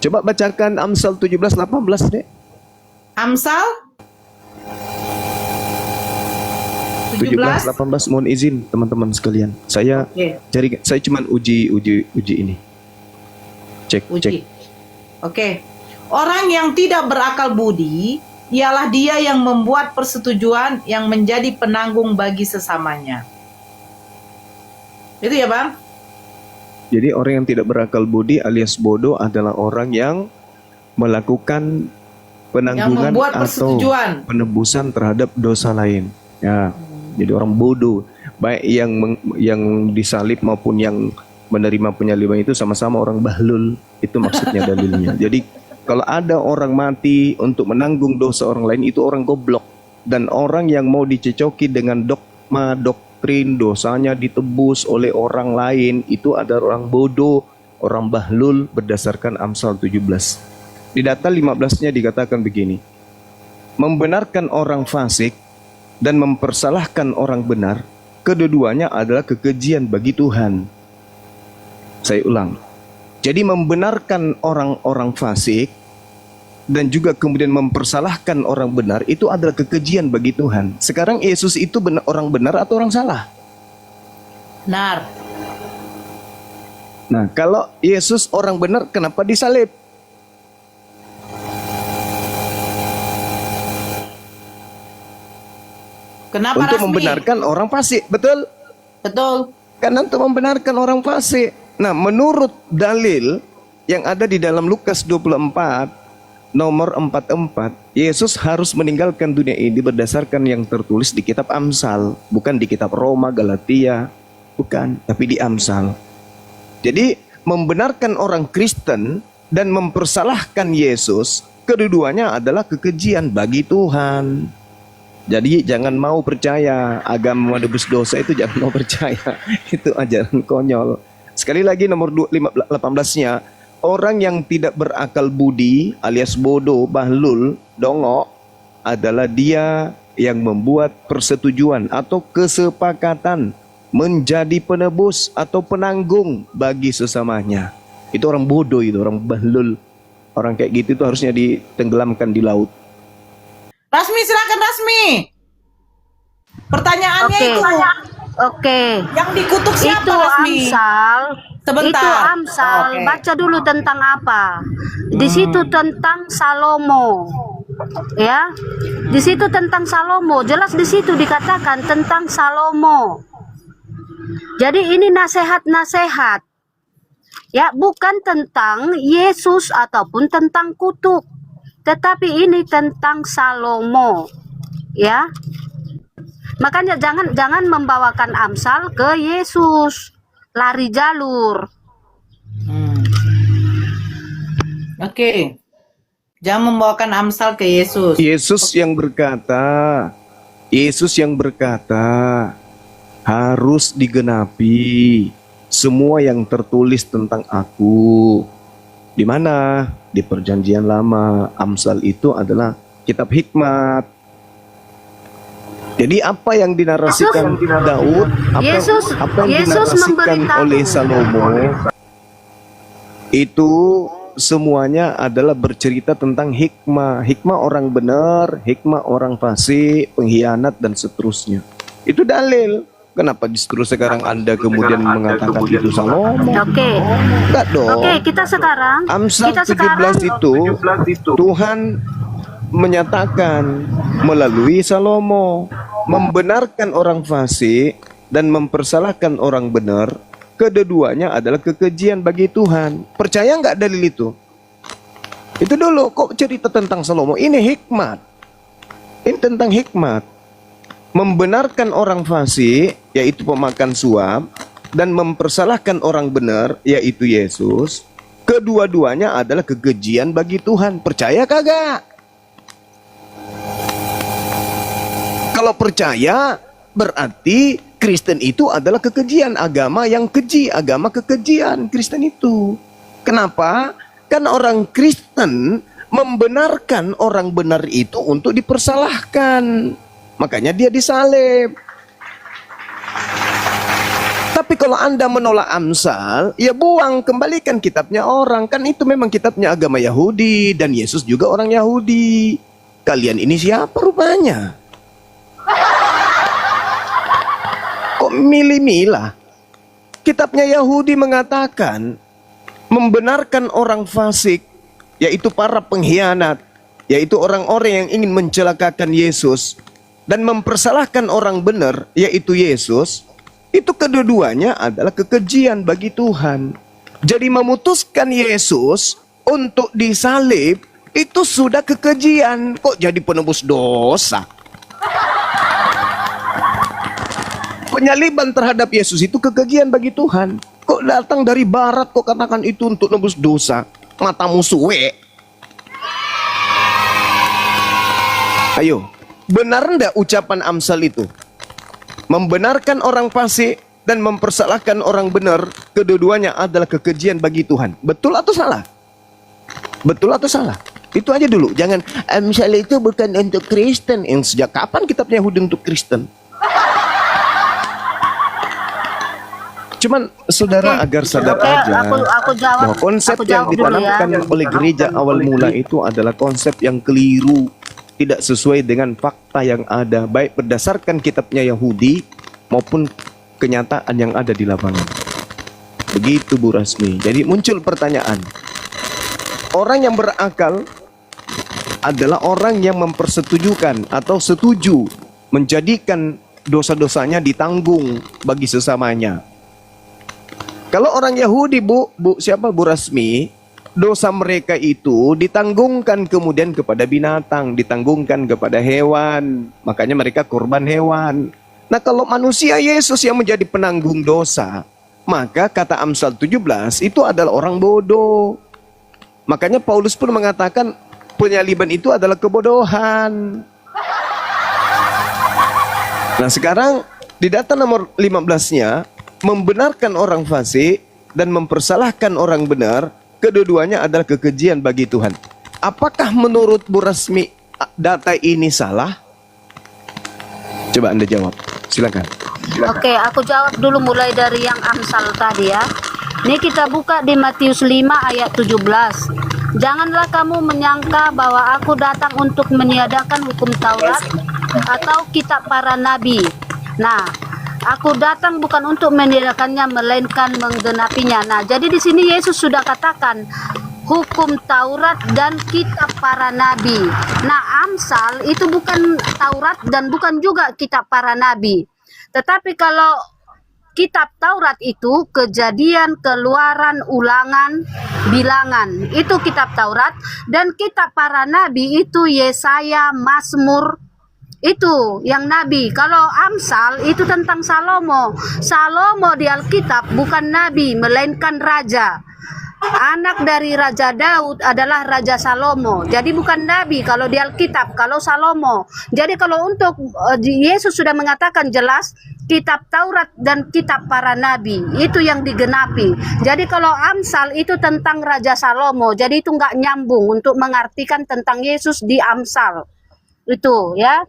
Coba bacakan Amsal 17:18 deh. Amsal 17. 17:18, mohon izin teman-teman sekalian. Saya Oke. saya cuman uji ini. Cek. Uji. Oke. Orang yang tidak berakal budi ialah dia yang membuat persetujuan yang menjadi penanggung bagi sesamanya. Itu ya, Bang? Jadi orang yang tidak berakal budi alias bodoh adalah orang yang melakukan penanggungan membuat atau persetujuan. penebusan terhadap dosa lain. Ya. Jadi orang bodoh, baik yang disalib maupun yang menerima penyaliban itu sama-sama orang bahlul. Itu maksudnya dalilnya. Jadi kalau ada orang mati untuk menanggung dosa orang lain, itu orang goblok. Dan orang yang mau dicecoki dengan dogma, doktrin, dosanya ditebus oleh orang lain, itu ada orang bodoh, orang bahlul berdasarkan Amsal 17. Di data 15-nya dikatakan begini. Membenarkan orang fasik dan mempersalahkan orang benar, kedua-duanya adalah kekejian bagi Tuhan. Saya ulang. Jadi membenarkan orang-orang fasik dan juga kemudian mempersalahkan orang benar itu adalah kekejian bagi Tuhan. Sekarang Yesus itu orang benar atau orang salah? Benar. Nah, kalau Yesus orang benar, kenapa disalib? Kenapa Untuk Rasmi? membenarkan orang fasik, betul? Betul. Karena untuk membenarkan orang fasik. Nah, menurut dalil yang ada di dalam Lukas 24, nomor 44, Yesus harus meninggalkan dunia ini berdasarkan yang tertulis di kitab Amsal. Bukan di kitab Roma, Galatia, bukan, tapi di Amsal. Jadi, membenarkan orang Kristen dan mempersalahkan Yesus, kedua-duanya adalah kekejian bagi Tuhan. Jadi jangan mau percaya agama menebus dosa itu, jangan mau percaya. Itu ajaran konyol. Sekali lagi nomor 18-nya, orang yang tidak berakal budi alias bodoh, bahlul, dongok adalah dia yang membuat persetujuan atau kesepakatan menjadi penebus atau penanggung bagi sesamanya. Itu orang bodoh, itu orang bahlul. Orang kayak gitu itu harusnya ditenggelamkan di laut. Rasmi, silakan Rasmi. Pertanyaannya Oke. itu. Oke. Yang dikutuk siapa, Itu Rasmi? Amsal. Sebentar. Itu Amsal. Oke. Baca dulu tentang apa? Di situ tentang Salomo. Ya. Di situ tentang Salomo. Jelas di situ dikatakan tentang Salomo. Jadi ini nasihat-nasihat. Ya, bukan tentang Yesus ataupun tentang kutuk. Tetapi ini tentang Salomo. Ya. Makanya jangan membawakan Amsal ke Yesus. Lari jalur. Oke. Jangan membawakan Amsal ke Yesus. Yesus yang berkata harus digenapi semua yang tertulis tentang aku. Di mana? Di Perjanjian Lama. Amsal itu adalah kitab hikmat. Jadi apa yang dinarasikan Daud, apa yang dinarasikan oleh Salomo, itu semuanya adalah bercerita tentang hikmah. Hikmah orang benar, hikmah orang fasik, pengkhianat, dan seterusnya. Itu dalil. Kenapa justru sekarang Anda kemudian mengatakan itu Salomo? Oke. Enggak dong. Oke, kita sekarang Amsal 17 itu Tuhan menyatakan melalui Salomo, membenarkan orang fasik dan mempersalahkan orang benar, kedua-duanya adalah kekejian bagi Tuhan. Percaya nggak dalil itu? Itu dulu, kok cerita tentang Salomo? Ini hikmat. Ini tentang hikmat. Membenarkan orang fasik, yaitu pemakan suap, dan mempersalahkan orang benar, yaitu Yesus, kedua-duanya adalah kekejian bagi Tuhan. Percaya kagak? Kalau percaya, berarti Kristen itu adalah kekejian, agama yang keji, agama kekejian Kristen itu. Kenapa? Kan orang Kristen membenarkan orang benar itu untuk dipersalahkan. Makanya dia disalib. Tapi kalau Anda menolak Amsal, ya buang, kembalikan kitabnya orang. Kan itu memang kitabnya agama Yahudi, dan Yesus juga orang Yahudi. Kalian ini siapa rupanya? Kok milih-milah? Kitabnya Yahudi mengatakan, membenarkan orang fasik, yaitu para pengkhianat, yaitu orang-orang yang ingin mencelakakan Yesus, dan mempersalahkan orang benar, yaitu Yesus, itu kedua-duanya adalah kekejian bagi Tuhan. Jadi memutuskan Yesus untuk disalib, itu sudah kekejian. Kok jadi penebus dosa? Penyaliban terhadap Yesus itu kekejian bagi Tuhan. Kok datang dari barat kok katakan itu untuk nebus dosa? Matamu suwe. Ayo, benar enggak ucapan Amsal itu? Membenarkan orang fasik dan mempersalahkan orang benar, kedua-duanya adalah kekejian bagi Tuhan. Betul atau salah? Betul atau salah? Itu aja dulu. Jangan Amsal itu bukan untuk Kristen. Yang sejak kapan kitabnya Yahudi untuk Kristen? Cuman saudara agar sadar aja aku jawab, bahwa konsep aku yang jawab dulu ya. ditanamkan oleh gereja awal mula itu adalah konsep yang keliru, tidak sesuai dengan fakta yang ada, baik berdasarkan kitabnya Yahudi maupun kenyataan yang ada di lapangan. Begitu Bu Rasmi. Jadi muncul pertanyaan, orang yang berakal adalah orang yang mempersetujukan atau setuju menjadikan dosa-dosanya ditanggung bagi sesamanya. Kalau orang Yahudi, Bu Rasmi, dosa mereka itu ditanggungkan kemudian kepada binatang, ditanggungkan kepada hewan. Makanya mereka korban hewan. Nah, kalau manusia Yesus yang menjadi penanggung dosa, maka kata Amsal 17 itu adalah orang bodoh. Makanya Paulus pun mengatakan penyaliban itu adalah kebodohan. Nah, sekarang di data nomor 15-nya, membenarkan orang fasik dan mempersalahkan orang benar, kedua-duanya adalah kekejian bagi Tuhan. Apakah menurut Bu Rasmi data ini salah? Coba Anda jawab. Silakan. Oke, aku jawab dulu mulai dari yang Amsal tadi ya. Ini kita buka di Matius 5 ayat 17. Janganlah kamu menyangka bahwa aku datang untuk meniadakan hukum Taurat atau kitab para nabi. Nah, aku datang bukan untuk meniadakannya melainkan menggenapinya. Nah, jadi di sini Yesus sudah katakan hukum Taurat dan kitab para nabi. Nah, Amsal itu bukan Taurat dan bukan juga kitab para nabi. Tetapi kalau kitab Taurat itu Kejadian, Keluaran, Ulangan, Bilangan, itu kitab Taurat. Dan kitab para nabi itu Yesaya, Mazmur, itu yang nabi. Kalau Amsal itu tentang Salomo. Salomo di Alkitab bukan nabi melainkan raja. Anak dari Raja Daud adalah Raja Salomo. Jadi bukan nabi kalau di Alkitab, kalau Salomo. Jadi kalau untuk Yesus sudah mengatakan jelas kitab Taurat dan kitab para nabi itu yang digenapi. Jadi kalau Amsal itu tentang Raja Salomo. Jadi itu nggak nyambung untuk mengartikan tentang Yesus di Amsal. Itu ya.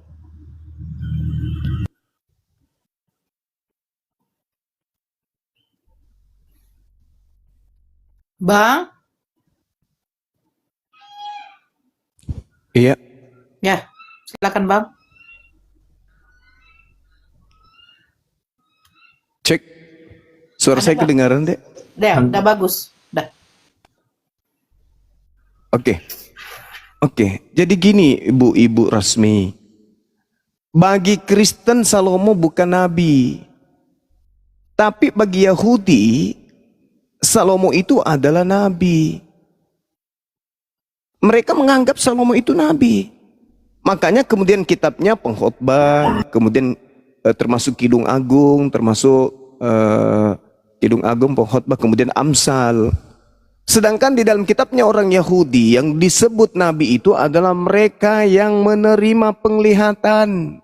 Bang? Iya. Ya, silakan Bang. Cek. Suara saya kedengaran, Dek? Udah bagus. Udah. Oke. Jadi gini, Ibu Rasmi. Bagi Kristen Salomo bukan nabi. Tapi bagi Yahudi Salomo itu adalah nabi. Mereka menganggap Salomo itu nabi. Makanya kemudian kitabnya Pengkhotbah, kemudian termasuk Kidung Agung, Pengkhotbah, kemudian Amsal. Sedangkan di dalam kitabnya orang Yahudi yang disebut nabi itu adalah mereka yang menerima penglihatan.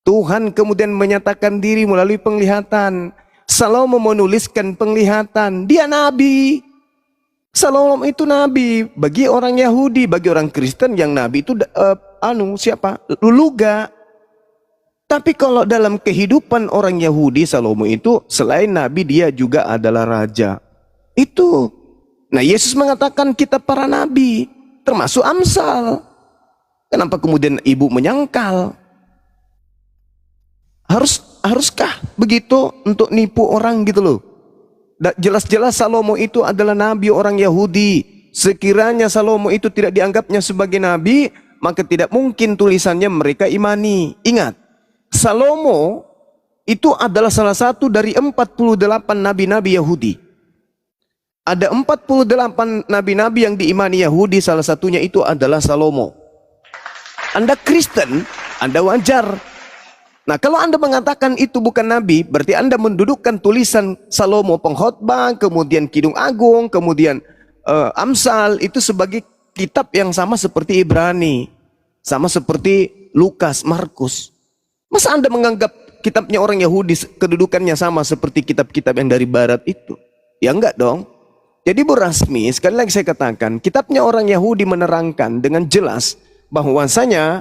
Tuhan kemudian menyatakan diri melalui penglihatan. Salomo menuliskan penglihatan, dia nabi. Salomo itu nabi bagi orang Yahudi, bagi orang Kristen yang nabi itu siapa? Luluga. Tapi kalau dalam kehidupan orang Yahudi, Salomo itu selain nabi dia juga adalah raja. Itu. Nah, Yesus mengatakan kita para nabi, termasuk Amsal. Kenapa kemudian ibu menyangkal? Haruskah begitu untuk nipu orang gitu loh? Jelas-jelas Salomo itu adalah nabi orang Yahudi. Sekiranya Salomo itu tidak dianggapnya sebagai nabi, maka tidak mungkin tulisannya mereka imani. Ingat, Salomo itu adalah salah satu dari 48 nabi-nabi Yahudi. Ada 48 nabi-nabi yang diimani Yahudi, salah satunya itu adalah Salomo. Anda Kristen, Anda wajar. Nah, kalau Anda mengatakan itu bukan nabi, berarti Anda mendudukkan tulisan Salomo pengkhotbah, kemudian Kidung Agung, kemudian Amsal itu sebagai kitab yang sama seperti Ibrani, sama seperti Lukas, Markus. Masa Anda menganggap kitabnya orang Yahudi kedudukannya sama seperti kitab-kitab yang dari barat itu? Ya enggak dong. Jadi Bu Rasmi, sekali lagi saya katakan, kitabnya orang Yahudi menerangkan dengan jelas bahwasanya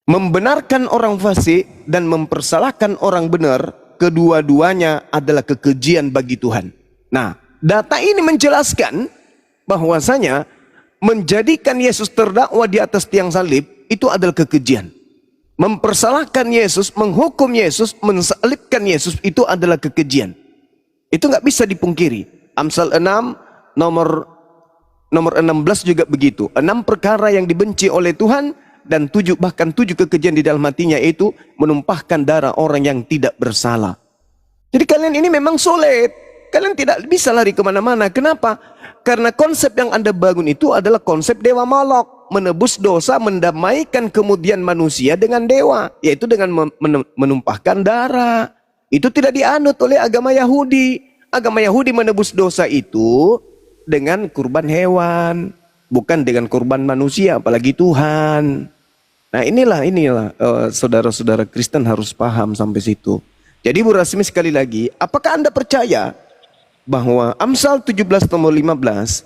membenarkan orang fasik dan mempersalahkan orang benar, kedua-duanya adalah kekejian bagi Tuhan. Nah, data ini menjelaskan bahwasanya menjadikan Yesus terdakwa di atas tiang salib itu adalah kekejian. Mempersalahkan Yesus, menghukum Yesus, mensalibkan Yesus itu adalah kekejian. Itu nggak bisa dipungkiri. Amsal 6 nomor 16 juga begitu. 6 perkara yang dibenci oleh Tuhan dan 7 kekejian di dalam hatinya, itu menumpahkan darah orang yang tidak bersalah. Jadi kalian ini memang sulit. Kalian tidak bisa lari kemana-mana. Kenapa? Karena konsep yang Anda bangun itu adalah konsep dewa Molok, menebus dosa, mendamaikan kemudian manusia dengan dewa, yaitu dengan menumpahkan darah. Itu tidak dianut oleh agama Yahudi. Agama Yahudi menebus dosa itu dengan kurban hewan, bukan dengan kurban manusia, apalagi Tuhan. Nah, inilah saudara-saudara Kristen harus paham sampai situ. Jadi Bu Rasmi, sekali lagi, apakah Anda percaya bahwa Amsal 17 nomor 15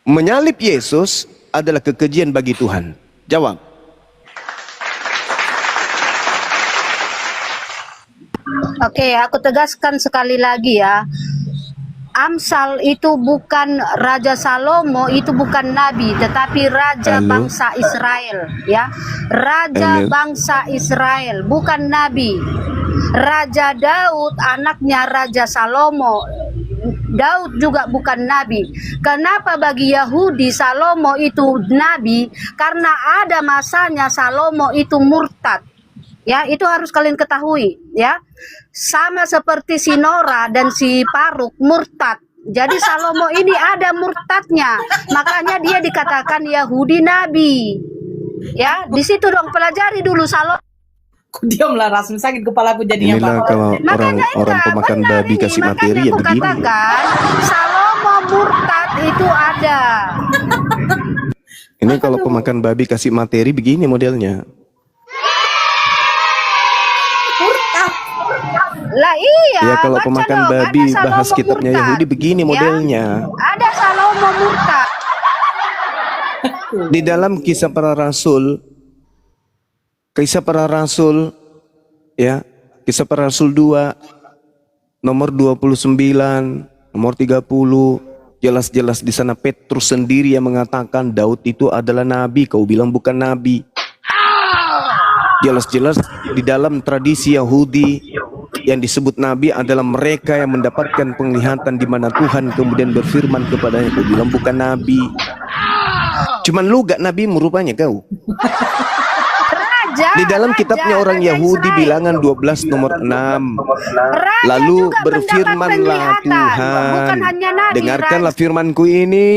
menyalib Yesus adalah kekejian bagi Tuhan? Jawab. Oke, aku tegaskan sekali lagi ya. Amsal itu bukan Raja Salomo, itu bukan nabi, tetapi raja bangsa Israel, ya. Raja bangsa Israel, bukan nabi. Raja Daud anaknya Raja Salomo. Daud juga bukan nabi. Kenapa bagi Yahudi Salomo itu nabi? Karena ada masanya Salomo itu murtad. Ya, itu harus kalian ketahui, ya. Sama seperti si Nora dan si Paruk murtad. Jadi Salomo ini ada murtadnya. Makanya dia dikatakan Yahudi nabi. Ya, di situ dong pelajari dulu Salomo. Aku diamlah, Rasmi, sakit kepalaku jadinya. Inilah Pak. kalau orang pemakan babi kasih materi ya begini. Katakan Salomo murtad itu ada. Ini kalau pemakan babi kasih materi begini modelnya. Lah iya. Ya kalau baca pemakan dong, babi ada Salomo bahas kitabnya murtad, Yahudi begini ya. modelnya. Ada Salomo murtad. Di dalam Kisah Para Rasul ya, Kisah Para Rasul 2 nomor 29, nomor 30, jelas-jelas di sana Petrus sendiri yang mengatakan Daud itu adalah nabi, kau bilang bukan nabi. Jelas-jelas di dalam tradisi Yahudi yang disebut nabi adalah mereka yang mendapatkan penglihatan di mana Tuhan kemudian berfirman kepadanya, kau bilang bukan nabi. Cuman lu gak nabi rupanya kau. Di dalam kitabnya orang Yahudi bilangan 12 nomor 6. Lalu berfirmanlah Tuhan, dengarkanlah firmanku ini.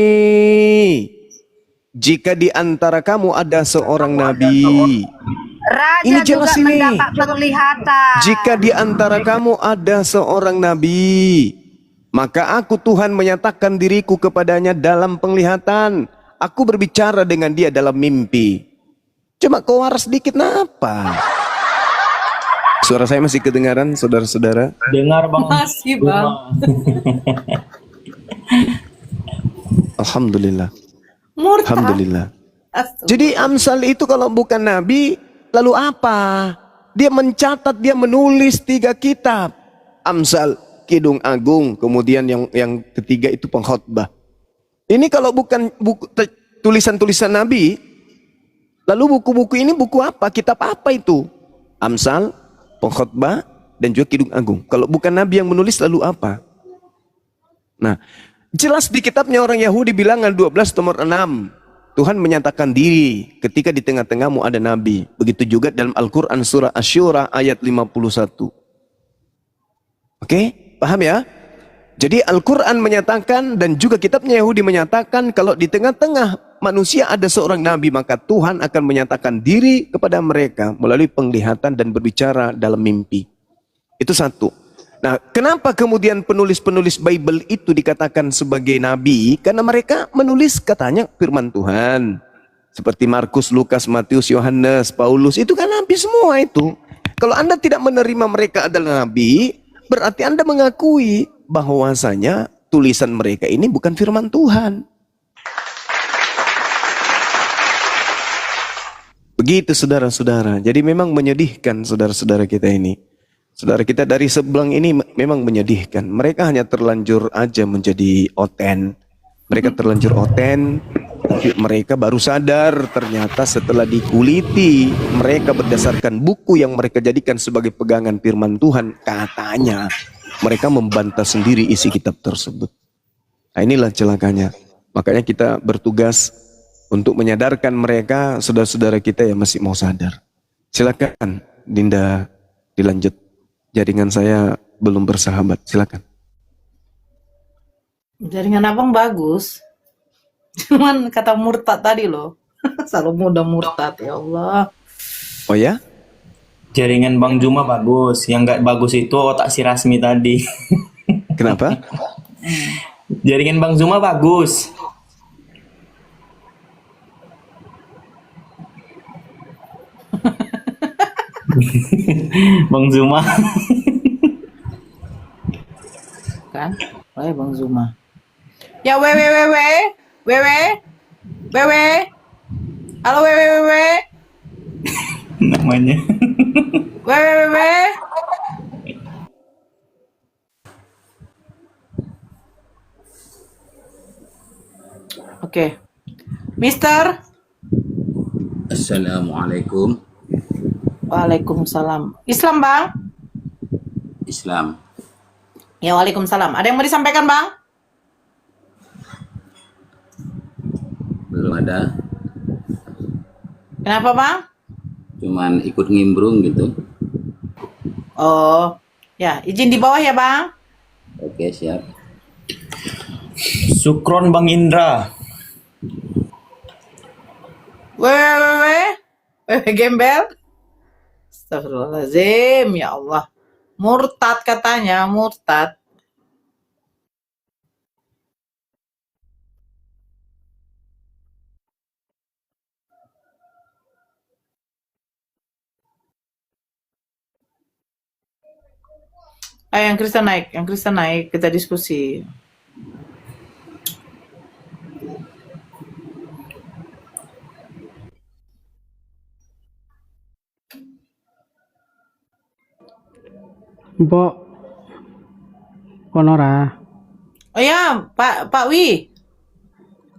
Jika di antara kamu ada seorang nabi, ini jelas ini. Jika di antara kamu ada seorang nabi, maka aku Tuhan menyatakan diriku kepadanya dalam penglihatan. Aku berbicara dengan dia dalam mimpi. Cuma kau waras sedikit napa? Suara saya masih kedengaran, saudara-saudara? Dengar Bang. Masih Bang. Alhamdulillah. Murtad. Alhamdulillah. Jadi Amsal itu kalau bukan nabi, lalu apa? Dia mencatat, dia menulis 3 kitab. Amsal, Kidung Agung, kemudian yang ketiga itu pengkhotbah. Ini kalau bukan tulisan-tulisan Nabi, lalu buku-buku ini buku apa? Kitab apa itu? Amsal, pengkhotbah, dan juga Kidung Agung. Kalau bukan Nabi yang menulis, lalu apa? Nah, jelas di kitabnya orang Yahudi bilangan 12 nomor 6. Tuhan menyatakan diri ketika di tengah-tengahmu ada Nabi. Begitu juga dalam Al-Quran surah Asy-Syura ayat 51. Oke, paham ya? Jadi Al-Quran menyatakan dan juga kitabnya Yahudi menyatakan kalau di tengah-tengah manusia ada seorang Nabi, maka Tuhan akan menyatakan diri kepada mereka melalui penglihatan dan berbicara dalam mimpi. Itu satu. Nah, kenapa kemudian penulis-penulis Bible itu dikatakan sebagai nabi? Karena mereka menulis katanya firman Tuhan. Seperti Markus, Lukas, Matius, Yohanes, Paulus, itu kan nabi semua itu. Kalau Anda tidak menerima mereka adalah nabi, berarti Anda mengakui bahwasanya tulisan mereka ini bukan firman Tuhan. Begitu saudara-saudara. Jadi memang menyedihkan saudara-saudara kita ini. Saudara kita dari sebelang ini memang menyedihkan. Mereka hanya terlanjur aja menjadi oten. Mereka terlanjur oten, tapi mereka baru sadar ternyata setelah dikuliti, mereka berdasarkan buku yang mereka jadikan sebagai pegangan firman Tuhan, katanya mereka membantah sendiri isi kitab tersebut. Nah, inilah celakanya. Makanya kita bertugas untuk menyadarkan mereka, saudara-saudara kita yang masih mau sadar. Silakan Dinda dilanjut. Jaringan saya belum bersahabat, silakan. Jaringan abang bagus. Cuman kata murtad tadi loh. Selalu mudah murtad, ya Allah. Oh ya? Jaringan Bang Juma bagus. Yang nggak bagus itu otak si Rasmi tadi. Kenapa? Jaringan Bang Juma bagus. Bang Zuma. Kan? Oh, Bang Zuma. Ya wewe. Halo wewe. Namanya. Wewe. Oke. Mister. Assalamualaikum. Waalaikumsalam. Islam, Bang? Islam. Ya, waalaikumsalam. Ada yang mau disampaikan, Bang? Belum ada. Kenapa, Bang? Cuman ikut ngimbrung gitu. Oh, ya, izin di bawah ya, Bang. Oke, siap. Sukron Bang Indra. Wewe gembel. Astagfirullahaladzim, ya Allah. Murtad katanya, murtad. Yang Kristen naik, kita diskusi. Mbok Konora Oh ya, Pak Wi.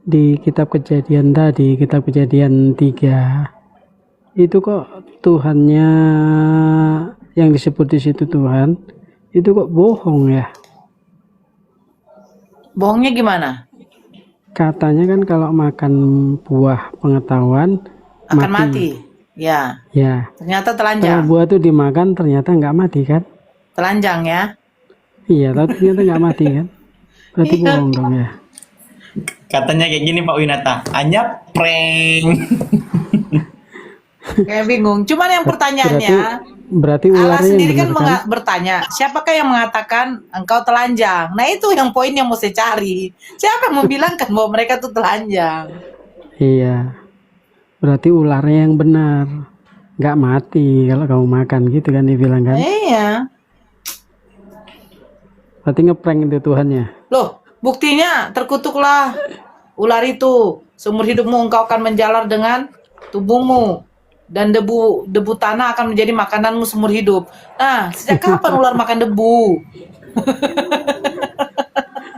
di kitab kejadian tadi, kitab kejadian 3 itu kok Tuhannya yang disebut di situ Tuhan itu kok bohong ya? Bohongnya gimana? Katanya kan kalau makan buah pengetahuan Akan mati. Ya, Ya, ternyata kalau telanjang. buah itu dimakan ternyata nggak mati kan? Telanjang ya. Iya, tapi ternyata nggak mati kan? Berarti Iya. bohong dong ya. Katanya kayak gini Pak Winata. Hanya prank. Kayak bingung. Cuman yang pertanyaannya, Berarti Allah ularnya yang sendiri kan benar kan? bertanya, siapakah yang mengatakan engkau telanjang? Nah itu yang poin yang mau saya cari. Siapa yang membilangkan bahwa mereka tuh telanjang? Iya. Berarti ularnya yang benar. Nggak mati kalau kamu makan gitu kan dibilang kan. Iya. Berarti ngeprank itu Tuhannya. Loh, buktinya terkutuklah ular itu. Seumur hidupmu engkau akan menjalar dengan tubuhmu. dan debu tanah akan menjadi makananmu seumur hidup. Nah, sejak kapan ular makan debu?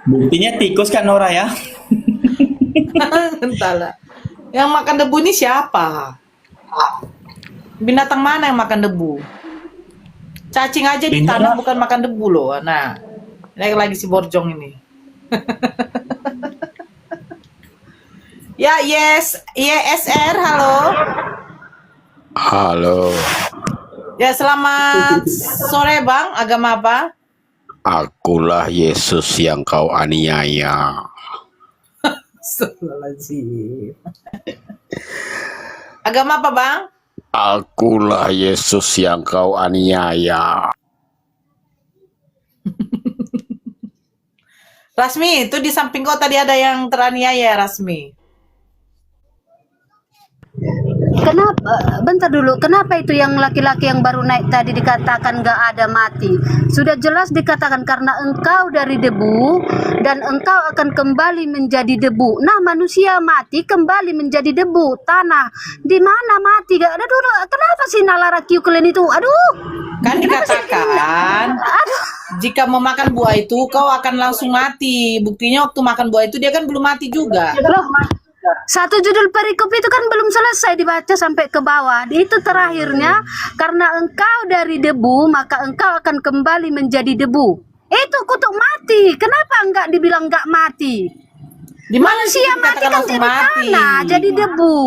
Buktinya tikus kan Nora ya. Entahlah. Yang makan debu ini siapa? Binatang mana yang makan debu? Cacing aja di tanah bukan makan debu loh. Nah, naik lagi si Borjong ini. Ya, YSR, halo. Halo, Ya, selamat sore Bang. Agama apa? akulah Yesus yang kau aniaya. Astagfirullahaladzim. Agama apa Bang? Akulah Yesus yang kau aniaya. Rasmi, itu di samping kau tadi ada yang teraniaya, Rasmi. Kenapa? Bentar dulu. Kenapa itu yang laki-laki yang baru naik tadi dikatakan gak ada mati? Sudah jelas dikatakan karena engkau dari debu dan engkau akan kembali menjadi debu. Nah, manusia mati kembali menjadi debu tanah. Di mana mati? Gak ada dulu. Kenapa sih nalara kiu kalian itu? Aduh. Kan dikatakan jika memakan buah itu kau akan langsung mati. Buktinya waktu makan buah itu dia kan belum mati juga. Loh, satu judul perikop itu kan belum selesai dibaca sampai ke bawah. Itu terakhirnya, karena engkau dari debu, maka engkau akan kembali menjadi debu. Itu kutuk mati. Kenapa enggak dibilang enggak mati? Di mana sih Manusia mati dikatakan kan langsung jadi mati? tanah, jadi debu.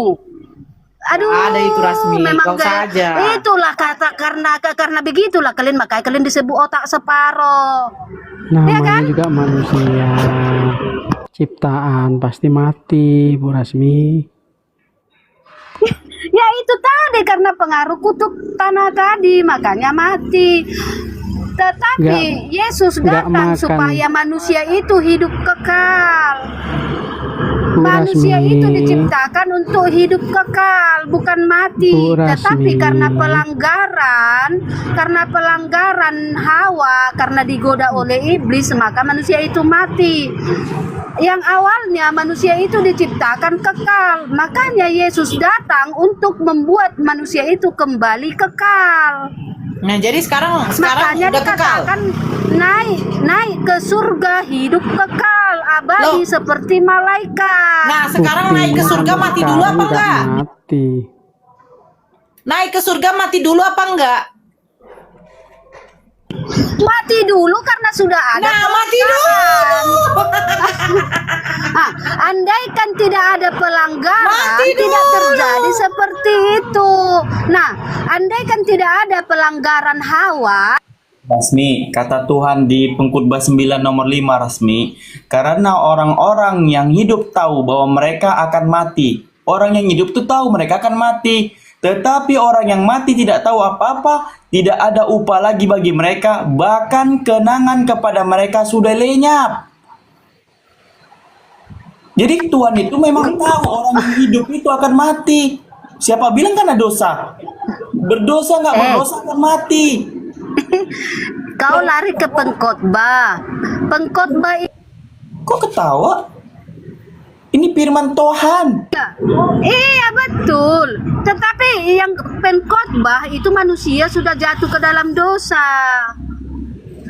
Aduh, Ada itu Rasmi, memang kau saja. Itulah kata karena begitulah kalian, makanya kalian disebut otak separoh. Namanya kan? juga manusia. Ciptaan pasti mati, Bu Rasmi. Ya itu tadi karena pengaruh kutuk tanah tadi, makanya mati. Tetapi Yesus nggak datang makan. supaya manusia itu hidup kekal. Bu Manusia Rasmi. itu diciptakan untuk hidup kekal, bukan mati. Bu Rasmi. Tetapi karena pelanggaran Hawa, karena digoda oleh iblis, maka manusia itu mati. Yang awalnya manusia itu diciptakan kekal, makanya Yesus datang untuk membuat manusia itu kembali kekal. Nah, jadi sekarang Makanya udah kekal. dikatakan naik ke surga, hidup kekal abadi Loh. seperti malaikat. Nah, sekarang naik ke surga mati dulu Sekarang apa nggak enggak? Mati. Naik ke surga mati dulu apa enggak? Mati dulu karena sudah ada. Nah, mati dulu. Andaikan tidak ada pelanggaran, Mati tidak dulu. terjadi seperti itu. Nah, andaikan tidak ada pelanggaran Hawa, Rasmi, kata Tuhan di Pengkhotbah 9 nomor 5 Rasmi, karena orang-orang yang hidup tahu bahwa mereka akan mati. Orang yang hidup tuh tahu mereka akan mati. Tetapi orang yang mati tidak tahu apa-apa, tidak ada upah lagi bagi mereka, bahkan kenangan kepada mereka sudah lenyap. Jadi Tuhan itu memang tahu orang yang hidup itu akan mati. Siapa bilang kan ada dosa? Berdosa nggak berdosa akan mati. kau lari ke pengkhotbah. Pengkhotbah itu Kok ketawa? Ini firman Tuhan. iya betul. Tetapi yang pengkhotbah itu manusia sudah jatuh ke dalam dosa.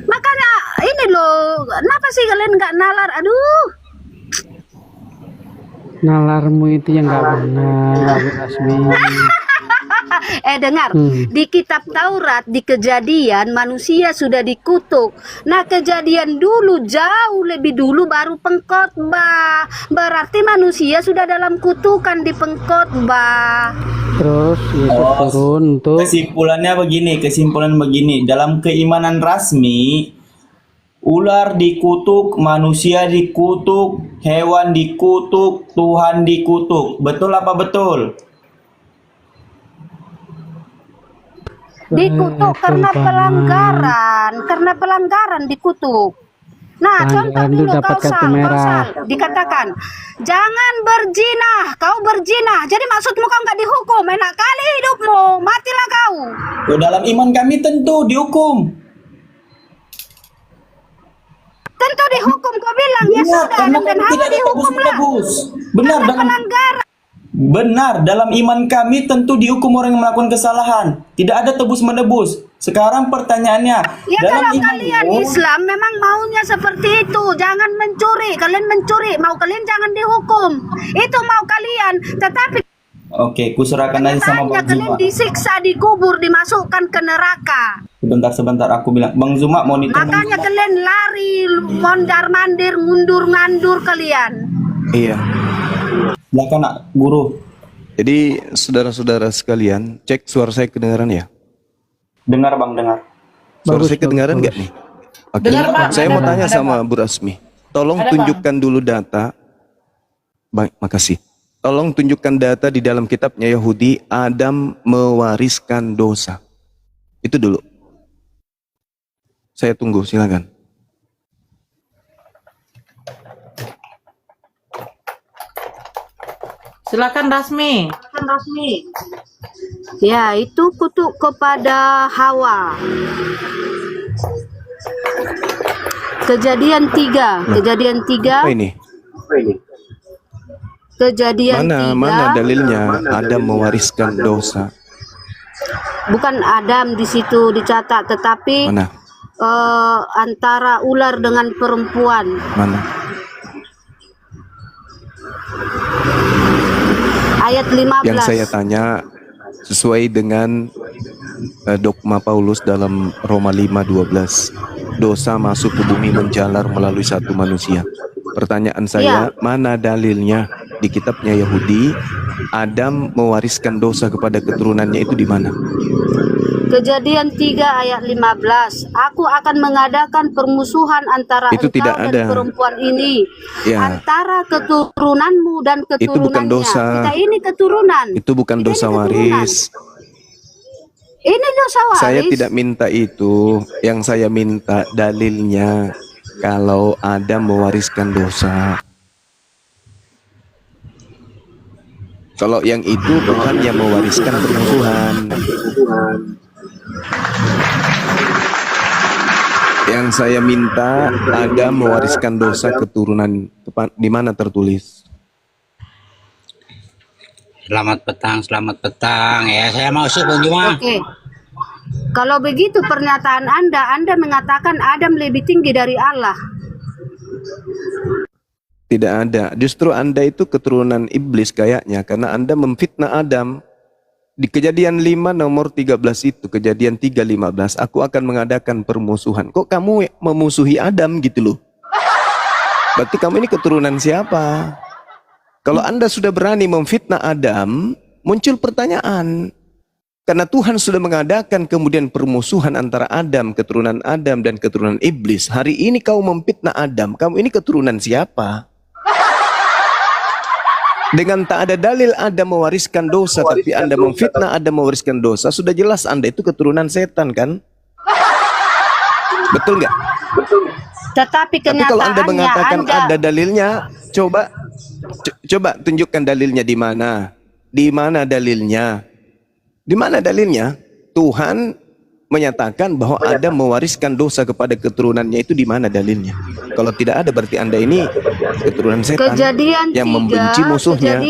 Makanya ini loh, kenapa sih kalian nggak nalar? Aduh. Nalarmu itu yang nggak benar, Bu Rasmi. Dengar, di kitab Taurat, di Kejadian, manusia sudah dikutuk. Nah, Kejadian dulu, jauh lebih dulu baru pengkhotbah. Berarti manusia sudah dalam kutukan di pengkhotbah. Terus Yesus turun untuk Kesimpulan begini, dalam keimanan rasmi, ular dikutuk, manusia dikutuk, hewan dikutuk, Tuhan dikutuk. Betul apa betul? Dikutuk karena pelanggaran dikutuk. Nah, contoh Pelanggaran itu dulu dapat kartu kau merah. sal, dikatakan jangan berzina, kau berzina. Jadi maksudmu kau nggak dihukum, enak kali hidupmu, matilah kau. Oh, dalam iman kami tentu dihukum. Tentu dihukum, kau bilang ya Benar, sudah, karena dan kami Hawa tidak ada dihukum lah. bagus-bagus. Benar, Karena dalam pelanggaran. Benar, dalam iman kami tentu dihukum orang yang melakukan kesalahan. Tidak ada tebus-menebus. Sekarang pertanyaannya, Ya dalam kalau kalian imanmu, Islam memang maunya seperti itu, jangan mencuri. Kalian mencuri, mau kalian jangan dihukum. Itu mau kalian. Tetapi oke, kuserahkan aja sama kenyataannya Bang kalian Zuma. disiksa, dikubur, dimasukkan ke neraka. Sebentar, aku bilang, Bang Zuma monitor. Bang Makanya Zuma. kalian lari, mondar-mandir, ngundur-ngandur kalian. Iya. Silakan nak, guru. Jadi saudara-saudara sekalian, cek suara saya kedengaran ya? Dengar Bang, dengar. Suara Bagus, saya kedengaran bagus. nggak nih? Oke. Dengar, Bang. Saya Ada, mau Bang. tanya Ada, sama Bang. Bu Rasmi. Tolong Ada, Bang. tunjukkan dulu data. Baik, makasih. Tolong tunjukkan data di dalam kitabnya Yahudi, Adam mewariskan dosa. Itu dulu. Saya tunggu, silakan. Silakan Rasmi. Ya, itu kutuk kepada Hawa. Kejadian 3, kejadian 3, Apa ini? kejadian 3. Mana dalilnya Adam mewariskan dosa? Bukan Adam di situ dicatat, tetapi Mana? antara ular dengan perempuan. Mana? Ayat 15. Yang saya tanya sesuai dengan dogma Paulus dalam Roma 5:12. Dosa masuk ke bumi menjalar melalui satu manusia. Pertanyaan saya, mana dalilnya di kitabnya Yahudi Adam mewariskan dosa kepada keturunannya, itu di mana? Kejadian 3 ayat 15. Aku akan mengadakan permusuhan antara Itu engkau tidak dan ada. perempuan ini, Ya. antara keturunanmu dan keturunannya. Itu bukan dosa. Kita ini keturunan. Itu bukan Kita dosa ini keturunan. waris. Ini dosa waris. Saya tidak minta itu. Yang saya minta dalilnya kalau Adam mewariskan dosa. Kalau yang itu Tuhan yang mewariskan permusuhan. Yang saya minta Adam mewariskan dosa keturunan, di mana tertulis? Selamat petang ya. Saya mau sih Bang Juma. Oke. Kalau begitu pernyataan Anda mengatakan Adam lebih tinggi dari Allah. Tidak ada. Justru Anda itu keturunan iblis kayaknya, karena Anda memfitnah Adam. Di Kejadian 5 nomor 13 itu, Kejadian 3:15, aku akan mengadakan permusuhan. Kok kamu memusuhi Adam gitu loh? Berarti kamu ini keturunan siapa? Kalau Anda sudah berani memfitnah Adam, muncul pertanyaan. Karena Tuhan sudah mengadakan kemudian permusuhan antara Adam, keturunan Adam dan keturunan iblis. Hari ini kau memfitnah Adam, kamu ini keturunan siapa? Dengan tak ada dalil Adam mewariskan dosa, tapi Anda memfitnah Adam mewariskan dosa, sudah jelas Anda itu keturunan setan kan? Betul nggak? Tetapi Tapi kalau Anda kenyataannya mengatakan Anda ada dalilnya, coba tunjukkan dalilnya di mana? Di mana dalilnya? Di mana dalilnya? Tuhan menyatakan bahwa Adam mewariskan dosa kepada keturunannya, itu di mana dalilnya? Kalau tidak ada berarti Anda ini keturunan setan Kejadian yang 3, membenci musuhnya.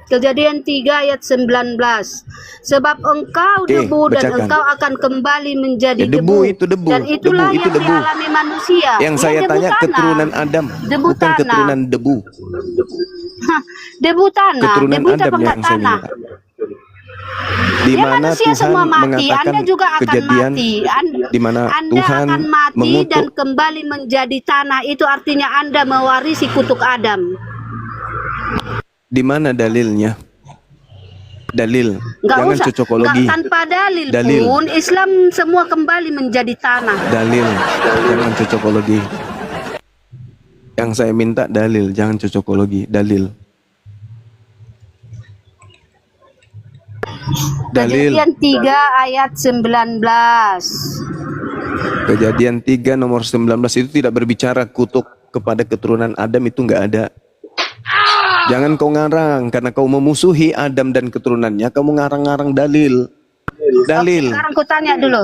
Kejadian 3 ayat 19. Sebab engkau Oke, debu dan bacakan. engkau akan kembali menjadi Ya, debu itu debu. Dan itulah Debu itu yang debu. dialami manusia. Yang Ya, saya debu tanya tanah. keturunan Adam, Debu bukan tanah. keturunan debu. Hah, debu tanah. Keturunan Debu itu Adam apa yang saya tanah? minta. Di Ya, mana manusia Tuhan semua mati, mengatakan Anda juga akan kejadian mati. di mana Anda Tuhan akan mati mengutuk. dan kembali menjadi tanah. Itu artinya Anda mewarisi kutuk Adam. Di mana dalilnya? Dalil, Nggak jangan usah, cocokologi. nggak, tanpa dalil, Dalil. pun Islam semua kembali menjadi tanah. Dalil, jangan cocokologi. Yang saya minta dalil, jangan cocokologi. Dalil. Dalil. Kejadian 3 ayat 19. Kejadian 3 nomor 19 itu tidak berbicara kutuk kepada keturunan Adam, itu nggak ada. Jangan kau ngarang, karena kau memusuhi Adam dan keturunannya, kamu ngarang-ngarang dalil. Dalil.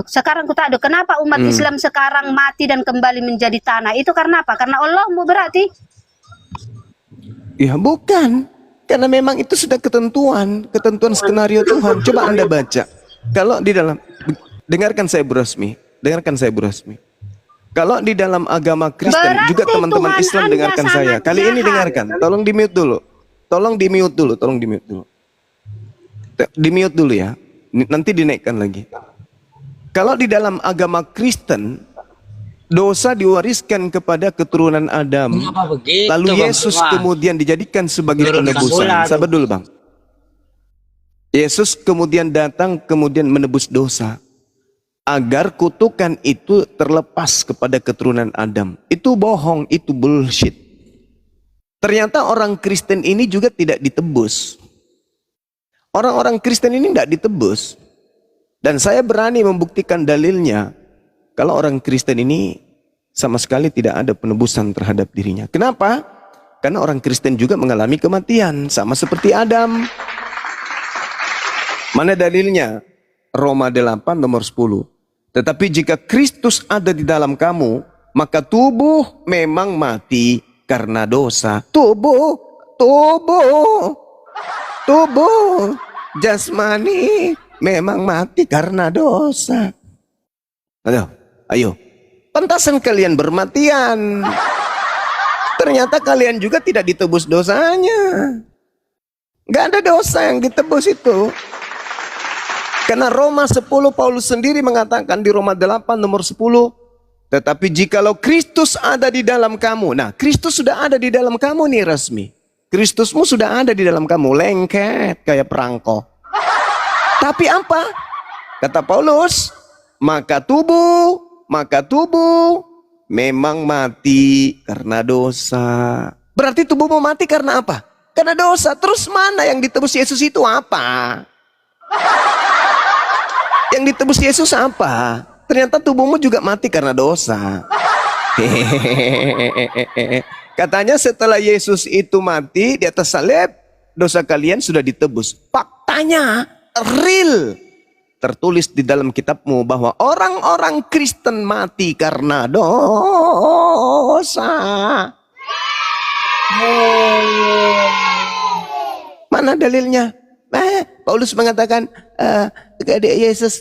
Sekarang ku tanya, kenapa umat Islam sekarang mati dan kembali menjadi tanah? Itu karena apa? Karena Allahmu berarti? Ya bukan. Karena memang itu sudah ketentuan skenario Tuhan. Coba Anda baca. Kalau di dalam, dengarkan saya Bu Rasmi, Kalau di dalam agama Kristen, Berarti juga teman-teman Tuhan Islam Anda dengarkan sangat saya. Kali ini jahat. dengarkan. Tolong di-mute dulu. Di-mute dulu ya. Nanti dinaikkan lagi. Kalau di dalam agama Kristen, dosa diwariskan kepada keturunan Adam. Kenapa begitu, Lalu Bang Yesus Firman? kemudian dijadikan sebagai Turunkan penebusan. bola, Sabar dulu Bang. Yesus kemudian datang kemudian menebus dosa. Agar kutukan itu terlepas kepada keturunan Adam. Itu bohong, itu bullshit. Ternyata orang Kristen ini juga tidak ditebus. Orang-orang Kristen ini tidak ditebus. Dan saya berani membuktikan dalilnya. Kalau orang Kristen ini sama sekali tidak ada penebusan terhadap dirinya. Kenapa? Karena orang Kristen juga mengalami kematian. Sama seperti Adam. Mana dalilnya? Roma 8 nomor 10. Tetapi jika Kristus ada di dalam kamu, maka tubuh memang mati karena dosa. Tubuh. Jasmani memang mati karena dosa. Ayo. Pantasan kalian bermatian. Ternyata kalian juga tidak ditebus dosanya. Gak ada dosa yang ditebus itu. Karena Roma 10 Paulus sendiri mengatakan di Roma 8 nomor 10. Tetapi jikalau Kristus ada di dalam kamu. Nah, Kristus sudah ada di dalam kamu nih Rasmi. Kristusmu sudah ada di dalam kamu. Lengket kayak perangko. Tapi apa? Kata Paulus, maka tubuh memang mati karena dosa. Berarti tubuhmu mati karena apa? Karena dosa. Terus mana yang ditebus Yesus itu apa? Yang ditebus Yesus apa? Ternyata tubuhmu juga mati karena dosa. Katanya setelah Yesus itu mati di atas salib, dosa kalian sudah ditebus. Faktanya real. Tertulis di dalam kitabmu bahwa orang-orang Kristen mati karena dosa. Mana dalilnya? Paulus mengatakan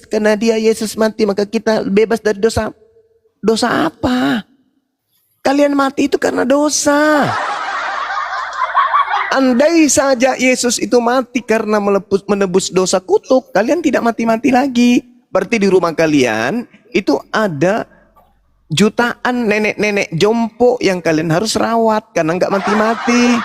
karena dia Yesus mati maka kita bebas dari dosa. Dosa apa? Kalian mati itu karena dosa. Andai saja Yesus itu mati karena menebus dosa kutuk, kalian tidak mati-mati lagi. Berarti di rumah kalian itu ada jutaan nenek-nenek jompo yang kalian harus rawat karena nggak mati-mati.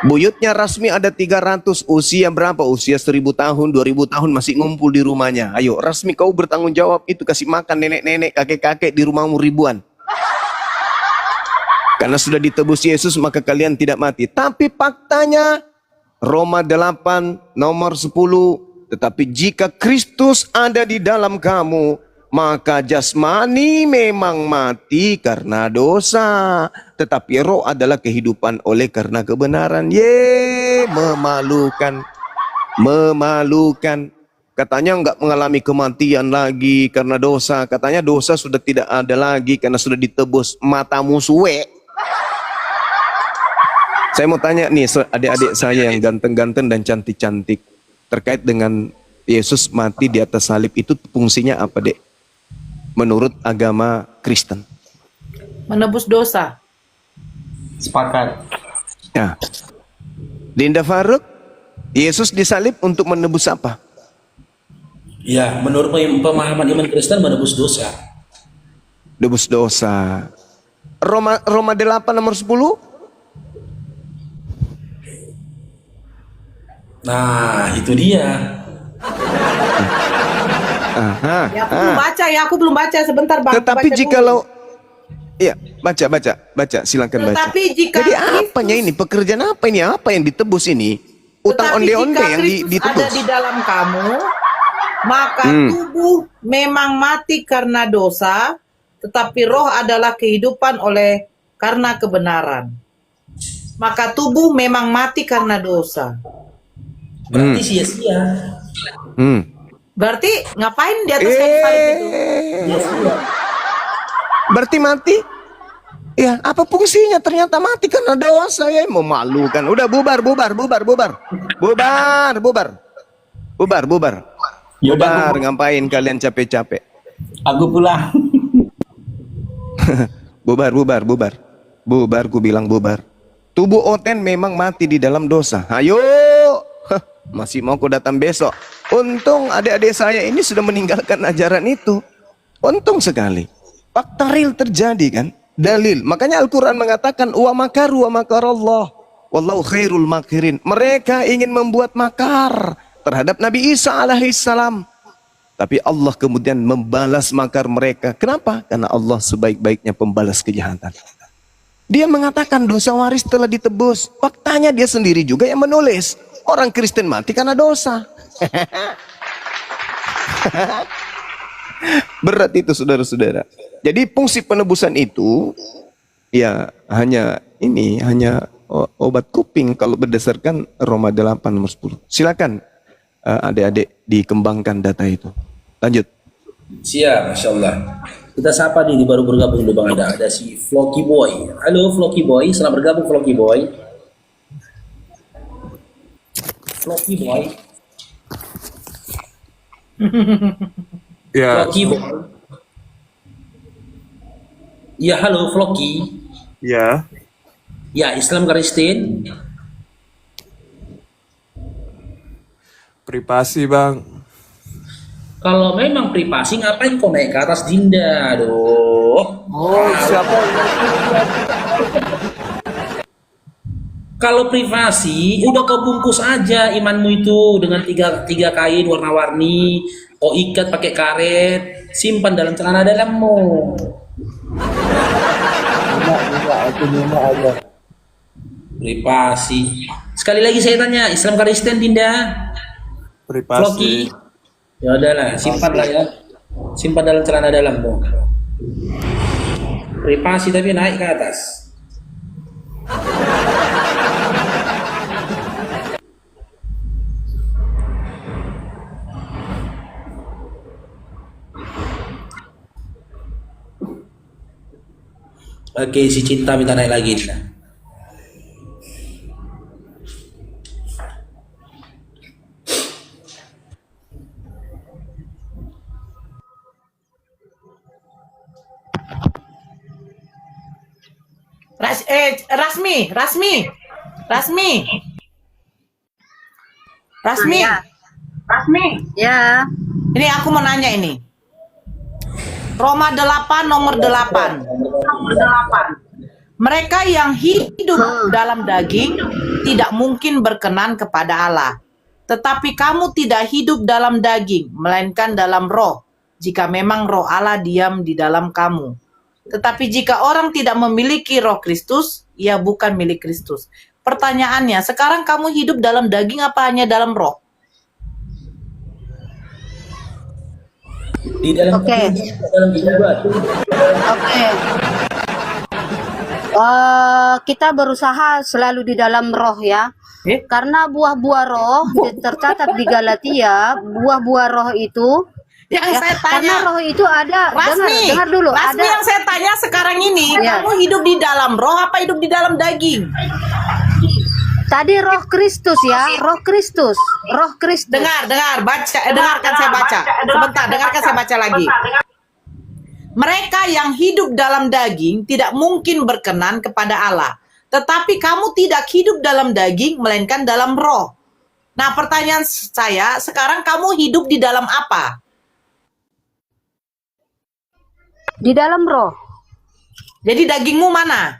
Buyutnya Rasmi ada 300, usia berapa? Usia 1000 tahun, 2000 tahun masih ngumpul di rumahnya. Ayo Rasmi, kau bertanggung jawab itu, kasih makan nenek-nenek, kakek-kakek di rumahmu ribuan. Karena sudah ditebus Yesus maka kalian tidak mati. Tapi faktanya Roma 8 nomor 10. Tetapi jika Kristus ada di dalam kamu, maka jasmani memang mati karena dosa. Tetapi roh adalah kehidupan oleh karena kebenaran. Memalukan. Katanya enggak mengalami kematian lagi karena dosa. Katanya dosa sudah tidak ada lagi karena sudah ditebus. Matamu suwe. Saya mau tanya nih adik-adik saya yang ganteng-ganteng dan cantik-cantik. Terkait dengan Yesus mati di atas salib itu fungsinya apa, Dek? Menurut agama Kristen. Menebus dosa. Sepakat. Nah, Dinda Faruk, Yesus disalib untuk menebus apa? Ya, menurut pemahaman iman Kristen menebus dosa. Menebus dosa. Roma 8 nomor 10. Nah, itu dia. Aku belum baca sebentar Bang. Tetapi jikalau ya, baca, silakan baca. Tetapi jika jadi apanya ini? Pekerjaan apa ini? Apa yang ditebus ini? Utang onde-onde yang ditebus. Ada di dalam kamu, maka tubuh memang mati karena dosa, tetapi roh adalah kehidupan oleh karena kebenaran. Maka tubuh memang mati karena dosa. Berarti sia-sia. Berarti ngapain di atas kayu salib itu? Berarti mati? Ya, apa fungsinya? Ternyata mati karena dosa ya, memalukan. Udah bubar. Yaudah, Bubar, ngapain kalian capek-capek? aku pulang. Bubar, ku bilang bubar. Tubuh Oten memang mati di dalam dosa. Ayo, masih mau ku datang besok. Untung adik-adik saya ini sudah meninggalkan ajaran itu. Untung sekali. Fakta real terjadi kan? Dalil. Makanya Al-Quran mengatakan wa makaru wa makarallah wallahu khairul makirin. Mereka ingin membuat makar terhadap Nabi Isa alaihissalam, tapi Allah kemudian membalas makar mereka. Kenapa? Karena Allah sebaik-baiknya pembalas kejahatan. Dia mengatakan dosa waris telah ditebus. Faktanya dia sendiri juga yang menulis. Orang Kristen mati karena dosa. Berat itu saudara-saudara. Jadi fungsi penebusan itu ya hanya obat kuping kalau berdasarkan Roma 8 nomor 10. Silakan adik-adik dikembangkan data itu. Lanjut. Siap, Masya Allah. Kita sapa nih, baru bergabung dulu Bang Ada si Flocky Boy. Halo Flocky Boy, selamat bergabung Flocky Boy. Flocky Boy. Ya, Flocky Boy. Ya, halo Flocky. ya, Ya, Islam Kristen. privasi bang. Kalau memang privasi, ngapain kau naik ke atas Dinda? Aduh. Oh, siapa? Kalau privasi, udah kau bungkus aja imanmu itu dengan tiga kain warna-warni. Kau ikat pakai karet, simpan dalam celana dalammu. Privasi. Sekali lagi saya tanya, Islam Kristen Dinda? Privasi. Floki. Ya udahlah, simpanlah ya. Simpan dalam celana dalammu. Privasi tapi naik ke atas. Oke, si cinta minta naik lagi. Nah. Rasmi. Ya, Ini aku mau nanya ini. Roma 8 nomor 8. Mereka yang hidup dalam daging tidak mungkin berkenan kepada Allah. Tetapi kamu tidak hidup dalam daging, melainkan dalam roh, jika memang roh Allah diam di dalam kamu. Tetapi jika orang tidak memiliki roh Kristus, ia bukan milik Kristus. Pertanyaannya, sekarang kamu hidup dalam daging apa hanya dalam roh? Di dalam Oke. dalam kehidupan. oke. Kita berusaha selalu di dalam roh ya. Karena buah-buah roh tercatat di Galatia, buah-buah roh itu Yang saya karena tanya, roh itu ada. Rasmi, dengar dulu. Rasmi Ada yang saya tanya sekarang ini, Ya. kamu hidup di dalam roh apa hidup di dalam daging? tadi roh Kristus ya, roh Kristus. Dengar, dengarkan saya baca. Sebentar, dengarkan saya baca lagi. Mereka yang hidup dalam daging tidak mungkin berkenan kepada Allah. Tetapi kamu tidak hidup dalam daging, melainkan dalam roh. Nah, pertanyaan saya, sekarang kamu hidup di dalam apa? Di dalam roh. Jadi dagingmu mana?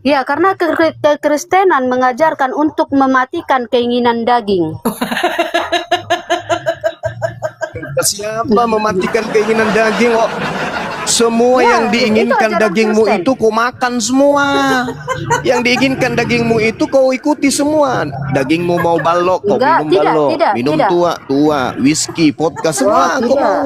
Ya, karena kekristenan mengajarkan untuk mematikan keinginan daging. Siapa mematikan keinginan daging kok? Semua Ya, yang diinginkan itu ajaran dagingmu Kristen. itu kau makan semua. Yang diinginkan dagingmu itu kau ikuti semua. Dagingmu mau balok, kau Enggak, minum balok. tidak, Minum tidak. tua, whisky, vodka, semua kau tidak. mau.